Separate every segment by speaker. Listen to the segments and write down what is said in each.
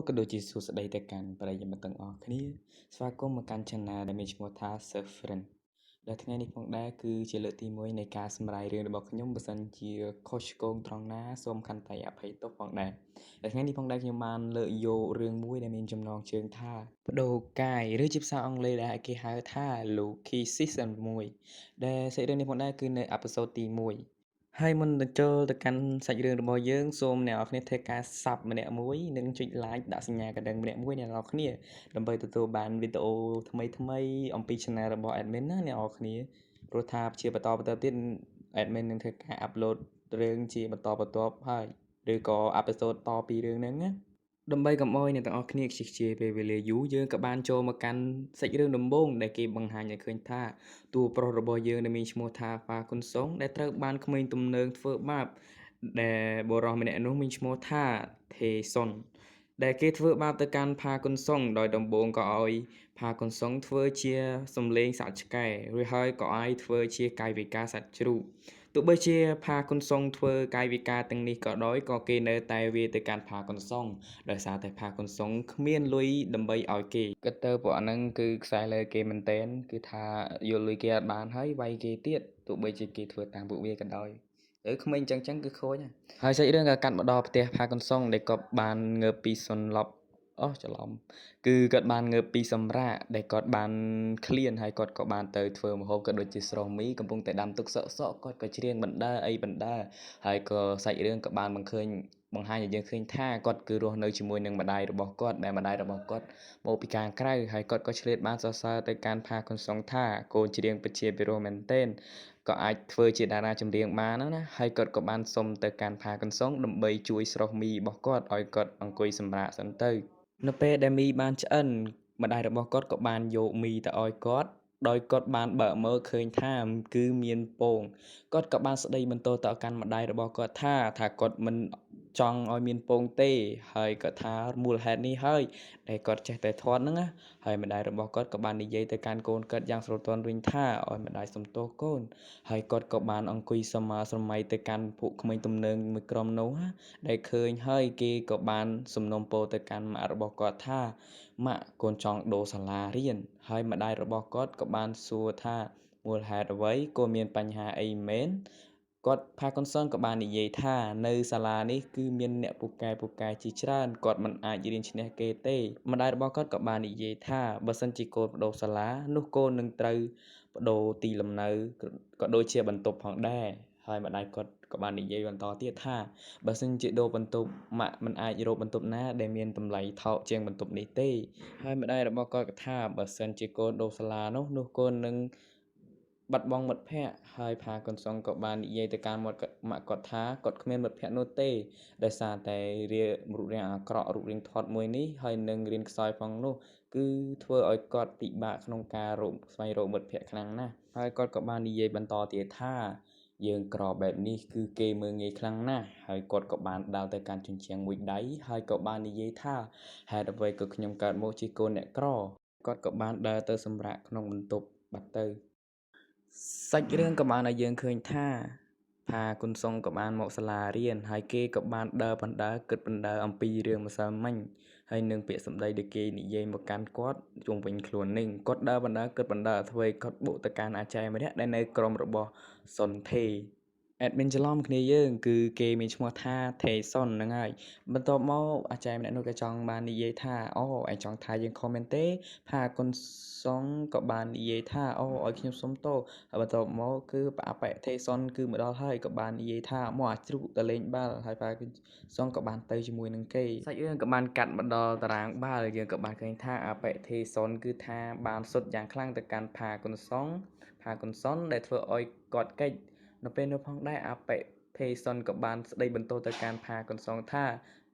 Speaker 1: ក៏ដូចជាសួស្តីទៅកាន់ប្រិយមិត្តទាំងអស់គ្នាស្វាគមន៍មកកាន់ Channel ដែលមានឈ្មោះថា Surf Friend ដែលថ្ងៃនេះផងដែរគឺជាលើកទី1នៃការសម្រាយរឿងរបស់ខ្ញុំបើសិនជាខុសឆ្គងត្រង់ណាសូមខន្តីអភ័យទោសផងដែរដែលថ្ងៃនេះផងដែរខ្ញុំបានលើកយករឿងមួយដែលមានចំណងជើងថាបដូរកាយឬជាភាសាអង់គ្លេសដែលគេហៅថា Loki Season 1ដែលសាច់រឿងនេះផងដែរគឺនៅអេពីសូតទី1ហើយមុននឹងចូលទៅកាន់សាច់រឿងរបស់យើងសូមអ្នកនរគ្នាធ្វើការ Sub ម្នាក់មួយនិងចុច Like ដាក់សញ្ញាកណ្ដឹងម្នាក់មួយអ្នកនរគ្នាដើម្បីទទួលបានវីដេអូថ្មីៗអំពី Channel របស់ Admin ណាអ្នកនរគ្នាព្រោះថាជាបន្តទៀត Admin នឹងធ្វើការ Upload រឿងជាបន្តបន្ទាប់ហើយឬក៏អេពីសូតតពីរឿងហ្នឹងណាដើម្បីកុំឲ្យអ្នកទាំងអស់គ្នាខ្ជិះខ្ជាយពេលវេលាយូរយើងក៏បានចូលមកកាន់សាច់រឿងដំបូងដែលគេបង្ហាញឲ្យឃើញថាតួប្រុសរបស់យើងដែលមានឈ្មោះថាហ្វាគុនសុងដែលត្រូវបានក្មេងទំនើងធ្វើបាបដែលបុរសម្នាក់នោះមានឈ្មោះថាថេសុនដែលគេធ្វើបាបទៅកាន់ផាគុនសុងដោយដំបូងក៏ឲ្យផាគុនសុងធ្វើជាសំលេងសត្វឆ្កែរួចហើយក៏ឲ្យធ្វើជាកាយវិការសត្វជ្រូកទោះបីជាផាគុនសុងធ្វើកាយវិការទាំងនេះក៏ដោយក៏គេនៅតែវាយទៅកាន់ផាគុនសុងដោយសារតែផាគុនសុងគ្មានលុយដើម្បីឲ្យគេគិតទៅពួកអាហ្នឹងគឺខ្សែលើគេមែនតែនគឺថាយកលុយគេអត់បានហើយវាយគេទៀតទោះបីជាគេធ្វើតាមពួកវាក៏ដោយក្មេងចឹងគឺខូចហើយសាច់រឿងក៏កាត់មកដល់ផ្ទះផាគុនសុងដែលគាត់បានងើបពីសន្លប់ច្រឡំគឺគាត់បានងើបពីសម្រាកដែលគាត់បានឃ្លានហើយគាត់ក៏បានទៅធ្វើម្ហូបក៏ដូចជាស្រស់មីកំពុងតែដាំទឹកសក់គាត់ក៏ច្រៀងបណ្ដើអីបណ្ដើហើយក៏សាច់រឿងក៏បានបង្ហាញឲ្យយើងឃើញថាគាត់គឺរស់នៅជាមួយនឹងម្ដាយរបស់គាត់ដែលម្ដាយរបស់គាត់មកពីខាងក្រៅហើយគាត់ក៏ឆ្លៀតបានសរសើរទៅកាន់ផាគុនសុងថាកូនច្រៀងពិតជាពិរោះមែនទែនក៏អាចធ្វើជាតារាចម្រៀងបានណាហើយគាត់ក៏បានសុំទៅកាន់ផាគុនសុងដើម្បីជួយស្រុះមីរបស់គាត់ឲ្យគាត់អង្គុយសម្រាកសិនទៅនៅពេលដែលមីបានឆ្អិនម្ដាយរបស់គាត់ក៏បានយកមីទៅឲ្យគាត់ដោយគាត់បានបើកមើលឃើញថាគឺមានពងគាត់ក៏បានស្ដីបន្ទោសទៅកាន់ម្ដាយរបស់គាត់ថាគាត់មិនចង់ឲ្យមានពងទេហើយក៏ថាមូលហេតុនេះហើយដែលគាត់ចេះតែធាត់ហ្នឹងណាហើយម្ដាយរបស់គាត់ក៏បាននិយាយទៅកាន់កូនគាត់យ៉ាងស្រទន់វិញថាឲ្យម្ដាយសុំទោសកូនហើយគាត់ក៏បានអង្គុយស្រមើស្រមៃទៅកាន់ពួកក្មេងទំនើងមួយក្រុមនោះណាដែលឃើញហើយគេក៏បានសំណូមពរទៅកាន់ម៉ាក់របស់គាត់ថាម៉ាក់កូនចង់ដូរសាលារៀនហើយម្ដាយរបស់គាត់ក៏បានសួរថាមូលហេតុអ្វីកូនមានបញ្ហាអីមែនគាត់ផាកុនសុនក៏បាននិយាយថានៅសាលានេះគឺមានអ្នកពូកែជាច្រើនគាត់មិនអាចរៀនឈ្នះគេទេម្ដាយរបស់គាត់ក៏បាននិយាយថាបើសិនជាកូនប្ដូរសាលានោះកូននឹងត្រូវប្ដូរទីលំនៅក៏ដូចជាបន្ទប់ផងដែរហើយម្ដាយគាត់ក៏បាននិយាយបន្តទៀតថាបើសិនជាដូរបន្ទប់ម៉ាក់មិនអាចរកបន្ទប់ណាដែលមានតម្លៃថោកជាងបន្ទប់នេះទេហើយម្ដាយរបស់គាត់ក៏ថាបើសិនជាកូនដូរសាលានោះកូននឹងបាត់បង់មិត្តភ័ក្តិហើយផាកុនសុងក៏បាននិយាយទៅកាន់មាត់ម៉ាក់គាត់ថាគាត់គ្មានមិត្តភ័ក្តិនោះទេដោយសារតែរូបរាងអាក្រក់រូបរាងធាត់មួយនេះហើយនឹងរៀនខ្សោយផងនោះគឺធ្វើឲ្យគាត់ពិបាកក្នុងការស្វែងរកមិត្តភ័ក្តិខ្លាំងណាស់ហើយគាត់ក៏បាននិយាយបន្តទៀតថាយើងក្របែបនេះគឺគេមើលងាយខ្លាំងណាស់ហើយគាត់ក៏បានដាល់ទៅកាន់ជញ្ជាំងមួយដៃហើយក៏បាននិយាយថាហេតុអ្វីក៏ខ្ញុំកើតមកជាកូនអ្នកក្រគាត់ក៏បានដើរទៅសម្រាកក្នុងបន្ទប់បាត់ទៅសាច់រឿងក៏បានឲ្យយើងឃើញថាផាគុនសុងក៏បានមកសាលារៀនហើយគេក៏បានដើរបណ្ដើគិតបណ្ដើអំពីរឿងម្សិលមិញហើយនឹងពាក្យសម្ដីដែលគេនិយាយមកកាន់គាត់ជុំវិញខ្លួននេះគាត់ដើរបណ្ដើគិតបណ្ដើអ្វីគាត់បុកទៅកាន់អាចារ្យម្នាក់ដែលនៅក្រុមរបស់សុនថេadmin ច្រឡំគ្នាយើងគឺគេមានឈ្មោះថាថេសុនហ្នឹងហើយបន្ទាប់មកអាចារ្យម្នាក់នោះក៏ចង់បាននិយាយថាអូឯងចង់ថាយើងខុសមែនទេផាគុនសុងក៏បាននិយាយថាអូឲ្យខ្ញុំសុំទោសហើយបន្ទាប់មកគឺអបិថេសុនគឺមកដល់ហើយក៏បាននិយាយថាមកអាជ្រូកទៅលេងបាល់ហើយផាគុនសុងក៏បានទៅជាមួយនឹងគេសាច់រឿងក៏បានកាត់មកដល់តារាងបាល់យើងក៏បានឃើញថាអបិថេសុនគឺថាបានសុទ្ធយ៉ាងខ្លាំងទៅកាន់ផាគុនសុនដែលធ្វើឲ្យគាត់កិច្ចនៅពេលនោះផងដែរអបិថេសុនក៏បានស្ដីបន្ទោសទៅកាន់ផាគុនសុងថា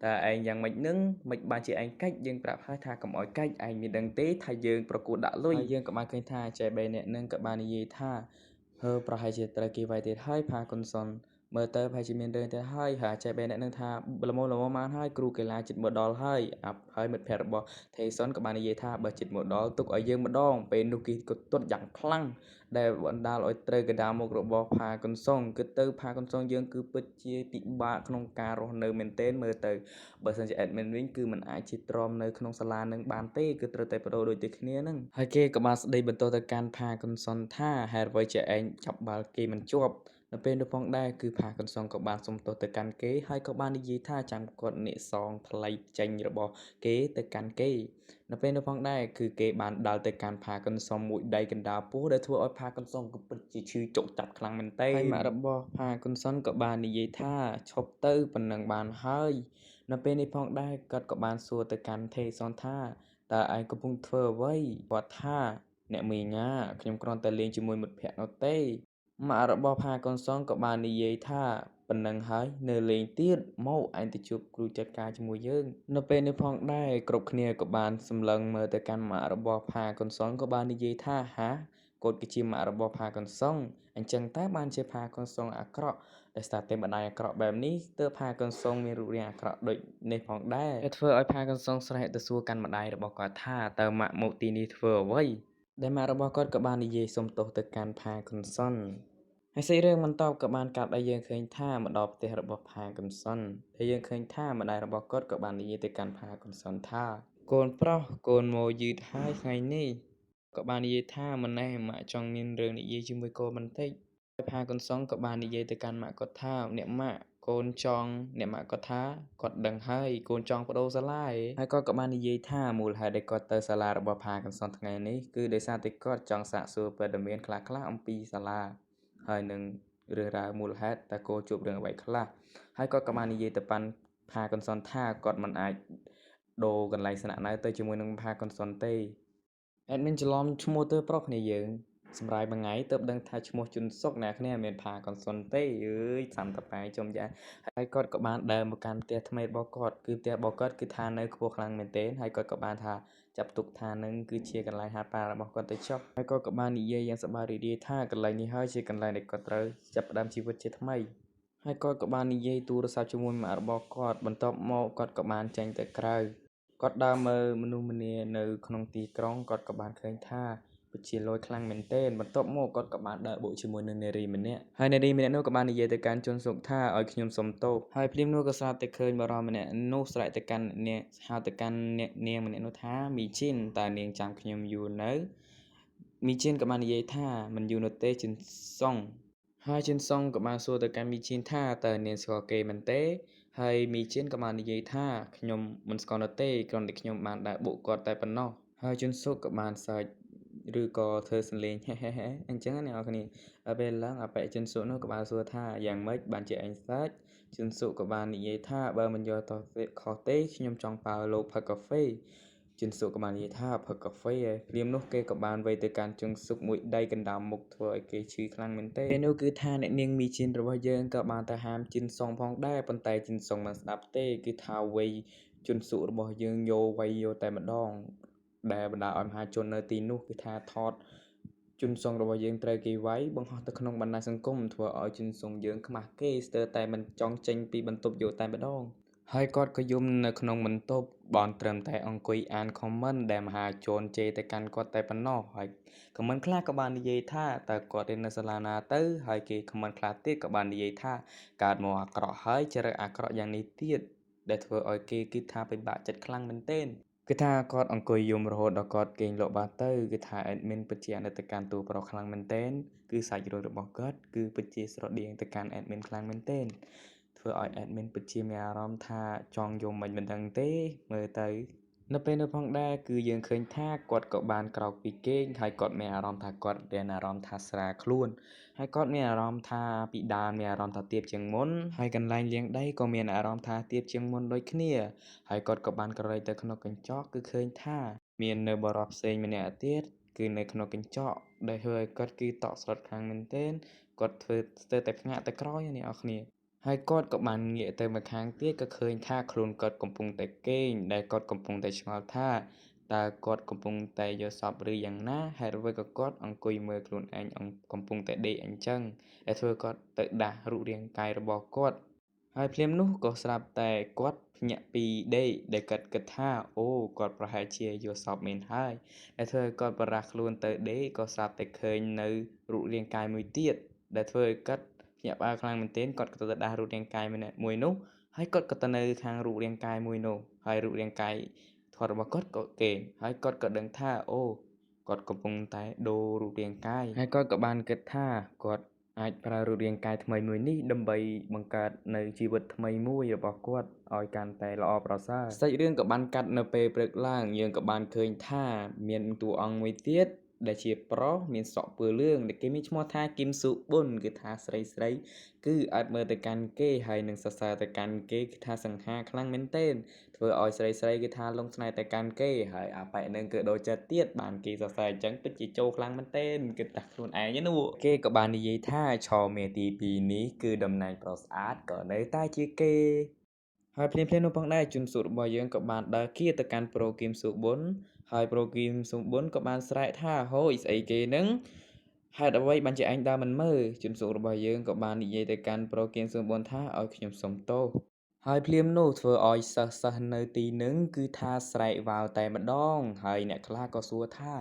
Speaker 1: តើឯងយ៉ាងម៉េចនឹងមិនបានជាឯងកាច់យើងប្រាប់ហើយថាកុំឲ្យកាច់ឯងមានដឹងទេថាយើងប្រគួតដាក់លុយហើយយើងក៏បានឃើញថាចែ3នាក់នឹងក៏បាននិយាយថាប្រហែលជាត្រូវគេវាយទៀតហើយផាគុនសុន មើលទៅប្រហែលជាមានរឿងទៀតហើយហើយចេះបែរអ្នកនឹងថាល្មមបានហើយគ្រូកីឡាជិតមកដល់ហើយហើយមិត្តភក្តិរបស់ Thayson ក៏បាននិយាយថាបើជិតមកដល់ទុកឲ្យយើងម្ដងពេលនោះគេក៏ទាត់យ៉ាងខ្លាំងដែលបណ្ដាលឲ្យត្រូវកណ្ដាលមុខរបស់ផាកុនសុងគិតទៅផាកុនសុងយើងគឺពិតជាពិបាកក្នុងការរស់នៅមែនទែនមើលទៅបើសិនជា admin វិញគឺมันអាចជាទ្រាំនៅក្នុងសាលានឹងបានទេគឺត្រូវតែបដូរដូចតែគ្នានឹងហើយគេក៏បានស្ដីបន្ទោសទៅកាន់ផាកុនសុនថាហេតុអ្វីជាឯងចាប់បាល់គេមិនជាប់នៅពេលនោះផងដែរគឺផាកុនសុងក៏បានសុំទោសទៅកាន់គេហើយក៏បាននិយាយថាចាំគាត់និសងថ្លៃចេញរបស់គេទៅកាន់គេនៅពេលនោះផងដែរគឺគេបានដាល់ទៅកាន់ផាកុនសុងមួយដៃកណ្ដាលពោះដែលធ្វើឲ្យផាកុនសុងក៏ពិតជាឈឺចុកចាប់ខ្លាំងមែនទែនហើយម៉ាក់របស់ផាកុនសុនក៏បាននិយាយថាឈប់ទៅប៉ុណ្ណឹងបានហើយនៅពេលនេះផងដែរគាត់ក៏បានសួរទៅកាន់ថេសុនថាតើឯងកំពុងធ្វើអ្វីគាត់ថាអ្នកមីង៉ាខ្ញុំគ្រាន់តែលេងជាមួយមិត្តភក្តិនោះទេម៉ាក់របស់ផាកុនសុងក៏បាននិយាយថាប៉ុណ្ណឹងហើយនៅលេងទៀតមកឯងទៅជួបគ្រូចាត់ការជាមួយយើងនៅពេលនេះផងដែរគ្រប់គ្នាក៏បានសម្លឹងមើលទៅកាន់ម៉ាក់របស់ផាកុនសុងក៏បាននិយាយថាហាកូនគឺជាម៉ាក់របស់ផាកុនសុងអញ្ចឹងតើបានជាផាកុនសុងអាក្រក់ដែលស្ទើរតែម្ដាយអាក្រក់បែបនេះទើបផាកុនសុងមានរូបរាងអាក្រក់ដូចនេះផងដែរដែលធ្វើឲ្យផាកុនសុងស្រែកទៅសួរកាន់ម្ដាយរបស់គាត់ថាតើម៉ាក់មកទីនេះធ្វើអ្វីដែលម៉ាក់របស់គាត់ក៏បាននិយាយសុំទោសទៅកាន់ផាកុនសុនហើយសាច់រឿងបន្តក៏បានកាត់ឲ្យយើងឃើញថាមកដល់ផ្ទះរបស់ផាកុនសុនហើយយើងឃើញថាម្ដាយរបស់គាត់ក៏បាននិយាយទៅកាន់ផាកុនសុនថាកូនប្រុសកូនមកយឺតហើយថ្ងៃនេះក៏បាននិយាយថាម៉ណែម៉ាក់ចង់មានរឿងនិយាយជាមួយកូនបន្តិចហើយផាកុនសុងក៏បាននិយាយទៅកាន់ម៉ាក់គាត់ថាអ្នកម៉ាក់កូនចង់អ្នកម៉ាក់គាត់ថាគាត់ដឹងហើយកូនចង់បដូរសាលាហើយគាត់ក៏បាននិយាយថាមូលហេតុដែលគាត់ទៅសាលារបស់ផាកុនសុនថ្ងៃនេះគឺដោយសារតែគាត់ចង់សាកសួរព័ត៌មានខ្លះៗអំពីសាលាហើយនឹងរឿងរ៉ាវមូលហេតុតើគោជួបរឿងអ្វីខ្លះហើយគាត់ក៏បាននិយាយទៅប៉ាន់ផាកុនសុនថាគាត់មិនអាចដូរកន្លែងស្នាក់នៅទៅជាមួយនឹងផាកុនសុនទេadmin ច្រឡំឈ្មោះទៅប្រុសគ្នាយើងសម្រាយមួយថ្ងៃទើបដឹងថាឈ្មោះជុនសុកអ្នកគ្នាមានផាកុនសុនទេអើយសាំតប៉ែចំយ៉ាហើយគាត់ក៏បានដើរមកកាន់ផ្ទះថ្មីរបស់គាត់គឺផ្ទះរបស់គាត់គឺថានៅខ្ពស់ខ្លាំងមែនទែនហើយគាត់ក៏បានថាចាប់ទុកថានឹងគឺជាកន្លែងហាត់ប្រាណរបស់គាត់ទៅចុះហើយគាត់ក៏បាននិយាយយ៉ាងសប្បាយរីករាយថាកន្លែងនេះហើយជាកន្លែងដែលគាត់ត្រូវចាប់ផ្ដើមជីវិតជាថ្មីហើយគាត់ក៏បាននិយាយទូរស័ព្ទជាមួយម៉ាក់របស់គាត់បន្ទាប់មកគាត់ក៏បានចេញទៅក្រៅគាត់ដើរមើលមនុស្សម្នានៅក្នុងទីក្រុងគាត់ក៏បានឃើញថាពិតជាលយខ្លាំងមែនទែនបន្ទាប់មកគាត់ក៏បានដើរបូកជាមួយនឹងនារីម្នាក់ហើយនារីម្នាក់នោះក៏បាននិយាយទៅកាន់ជន់សុកថាឲ្យខ្ញុំសុំទោសហើយភ្លាមនោះក៏ស្រាប់តែឃើញបរិសម្នាក់នោះស្រែកទៅកាន់អ្នកហៅទៅកាន់អ្នកនាងម្នាក់នោះថាមីជីនតើនាងចាំខ្ញុំយូរនៅមីជីនក៏បាននិយាយថាមិនយូរនោះទេជិនសុងហើយជិនសុងក៏បានសួរទៅកាន់មីជីនថាតើនាងស្គាល់គេមែនទេហើយមីជីនក៏បាននិយាយថាខ្ញុំមិនស្គាល់នោះទេគ្រាន់តែខ្ញុំបានដើរបូកគាត់តែប៉ុណ្ណោះហើយជុនសុកក៏បានសើចឬក៏ធ្វើសំឡេងហេហេហេអញ្ចឹងអ្នកនរគ្នាពេលឡើងអបិជនសុនោះក៏បានសួរថាយ៉ាងម៉េចបានជាឯងសើចជុនសុក៏បាននិយាយថាបើមិនយកតោះខុសទេខ្ញុំចង់ប៉ាលោកផឹកកាហ្វេជុនសុក៏បាននិយាយថាផឹកកាហ្វេឯព្រាមនោះគេក៏បានវេទៅកាន់ជុនសុកមួយដៃកណ្ដាលមុខធ្វើឲ្យគេឈឺខ្លាំងមែនទេពេលនោះគឺថាអ្នកនាងមីជីនរបស់យើងក៏បានទៅហាមជីនសុងផងដែរប៉ុន្តែជីនសុងមិនស្ដាប់ទេគឺថាវ័យជុនសុរបស់យើងយកវ័យយកតែម្ដងដែលបណ្ដាលឲ្យមហាជននៅទីនោះគឺថាថតជុនសុងរបស់យើងត្រូវគេវាយបង្ហោះទៅក្នុងបណ្ដាញសង្គមធ្វើឲ្យជុនសុងយើងខ្មាស់គេស្ទើរតែមិនចង់ចេញពីបន្ទប់យកតែម្ដងហើយគាត់ក៏យំនៅក្នុងបន្ទប់បានត្រឹមតែអង្គុយអាន comment ដែលមហាជនជេរទៅកាន់គាត់តែប៉ុណ្ណោះហើយ comment ខ្លះក៏បាននិយាយថាតើគាត់រៀននៅសាលាណាទៅហើយគេ comment ខ្លះទៀតក៏បាននិយាយថាកើតមកអាក្រក់ហើយចរិតអាក្រក់យ៉ាងនេះទៀតដែលធ្វើឲ្យគេគិតថាពិបាកចិត្តខ្លាំងមែនទែនគឺថាគាត់អង្គុយយំរហូតដល់គាត់គេងលក់បាត់ទៅគឺថា admin ពិតជាអនុត្តកម្មតួប្រុសខ្លាំងមែនទែនគឺសាច់រឿងរបស់គាត់គឺពិតជាស្រដៀងទៅកាន់ admin ខ្លាំងមែនទែនធ្វើឲ្យ admin ពិតជាមានអារម្មណ៍ថាចង់យំមិនដឹងទេមើលទៅនៅពេលនោះផងដែរគឺយើងឃើញថាគាត់ក៏បានក្រោកពីគេងហើយគាត់មានអារម្មណ៍ថាគាត់មានអារម្មណ៍ថាស្រាលខ្លួនហើយគាត់មានអារម្មណ៍ថាពីដើមមានអារម្មណ៍ថាទាបជាងមុនហើយកន្លែងលាងដៃក៏មានអារម្មណ៍ថាទាបជាងមុនដូចគ្នាហើយគាត់ក៏បានក្រឡេកទៅក្នុងកញ្ចក់គឺឃើញថាមាននៅបរិបផ្សេងម្នាក់ទៀតគឺនៅក្នុងកញ្ចក់ដែលធ្វើឲ្យគាត់គឺតក់ស្លុតខ្លាំងមែនទែនគាត់ធ្វើស្ទើរតែភ្ញាក់ទៅក្រោយអ្នកនរគ្នាហើយគាត់ក៏បានងាកទៅម្ខាងទៀតក៏ឃើញថាខ្លួនគាត់កំពុងតែគេងដែលគាត់កំពុងតែឆ្ងល់ថា តើគាត់កំពុងតែយល់សប្តិឬយ៉ាងណាហេតុអ្វីក៏គាត់អង្គុយមើលខ្លួនឯងកំពុងតែដេកអញ្ចឹងដែលធ្វើគាត់ទៅដាស់រូបរាងកាយរបស់គាត់ហើយភ្លាមនោះក៏ស្រាប់តែគាត់ភ្ញាក់ពីដេកដែលគាត់គិតថាអូគាត់ប្រហែលជាយល់សប្តិមែនហើយដែលធ្វើឲ្យគាត់បរះខ្លួនទៅដេកក៏ស្រាប់តែឃើញនៅរូបរាងកាយមួយទៀតដែលធ្វើឲ្យគាត់ភ្ញាក់ផ្អើលខ្លាំងមែនទែនគាត់ក៏ទៅដាស់រូបរាងកាយម្នាក់មួយនោះហើយគាត់ក៏ទៅនៅខាងរូបរាងកាយមួយនោះហើយរូបរាងកាយថតរបស់គាត់ក៏គេងហើយគាត់ក៏ដឹងថាអូគាត់កំពុងតែដូររូបរាងកាយហើយគាត់ក៏បានគិតថាគាត់អាចប្រើរូបរាងកាយថ្មីមួយនេះដើម្បីបង្កើតនៅជីវិតថ្មីមួយរបស់គាត់ឲ្យកាន់តែល្អប្រសើរសាច់រឿងក៏បានកាត់នៅពេលព្រឹកឡើងយើងក៏បានឃើញថាមានតួអង្គមួយទៀតដែលជាប្រុសមានសក់ពើលឿងដែលគេមានឈ្មោះថាគឹមសុប៊ុនគឺថាស្រីគឺអត់មើលទៅកាន់គេហើយនឹងសរសើរទៅកាន់គេគឺថាសង្ហាខ្លាំងមែនទែនធ្វើឲ្យស្រីគេថាលងស្នេហ៍ទៅកាន់គេហើយអាប៉ែនឹងគឺដូចចិត្តទៀតបានគេសរសើរអញ្ចឹងពិតជាចូលខ្លាំងមែនទែនគិតតែខ្លួនឯងនោះគេក៏បាននិយាយថាឆមេទី2នេះគឺតំណែងប្រុសស្អាតក៏នៅតែជាគេហើយភ្លាមនោះផងដែរជនសួតរបស់យើងក៏បានដើរគៀទៅកាន់ប្រូគីមសុប៊ុនហើយប្រូគីមសុប៊ុនក៏បានស្រែកថាហូយស្អីគេនឹងហេតុអ្វីបានជាឯងដើរមិនមើលជនសួតរបស់យើងក៏បាននិយាយទៅកាន់ប្រូគីមសុប៊ុនថាឲ្យខ្ញុំសុំទោសហើយភ្លាមនោះធ្វើឲ្យសិស្សនៅទីនឹងគឺថាស្រែកវ៉ាវតែម្ដងហើយអ្នកខ្លះក៏សួរថា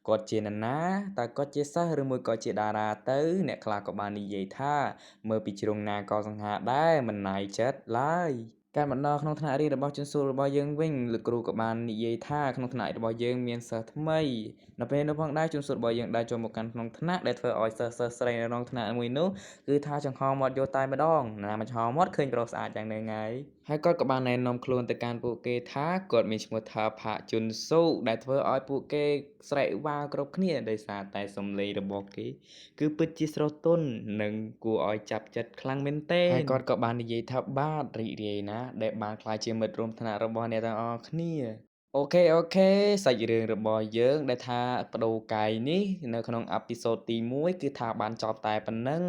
Speaker 1: គាត់ជានរណាតើគាត់ជាសិស្សឬមួយក៏ជាតារាទៅអ្នកខ្លះក៏បាននិយាយថាមើលពីជ្រុងណាក៏សង្ហាដែរមិនណាយចិត្តឡើយការមកដល់ក្នុងថ្នាក់រៀនរបស់ជនសួលរបស់យើងវិញលោកគ្រូក៏បាននិយាយថាក្នុងថ្នាក់របស់យើងមានសិស្សថ្មីនៅពេលនោះផងដែរជនសួលរបស់យើងដើរចូលមកកាន់ក្នុងថ្នាក់ដែលធ្វើឲ្យសិស្សស្រីនៅក្នុងថ្នាក់មួយនោះគឺថាចង្ហល់មាត់យកតែម្ដងណាមកចង្ហល់មាត់ឃើញប្រុសស្អាតយ៉ាងនឹងហើយគាត់ក៏បានណែនាំខ្លួនទៅកាន់ពួកគេថាគាត់មានឈ្មោះថាផាជុនស៊ូដែលធ្វើឲ្យពួកគេស្រែកវ៉ាវគ្រប់គ្នាដោយសារតែសំឡេងរបស់គេគឺពិតជាស្រទន់និងគួរឲ្យចាប់ចិត្តខ្លាំងមែនទែនហើយគាត់ក៏បាននិយាយថាបាទរីករាយណាស់ដែលបានក្លាយជាមិត្តរួមថ្នាក់របស់អ្នកទាំងអស់គ្នាអូខេសាច់រឿងរបស់យើងដែលថាប្ដូរកាយនេះនៅក្នុងអេពីសូតទី1គឺថាបានចប់តែប៉ុណ្ណឹង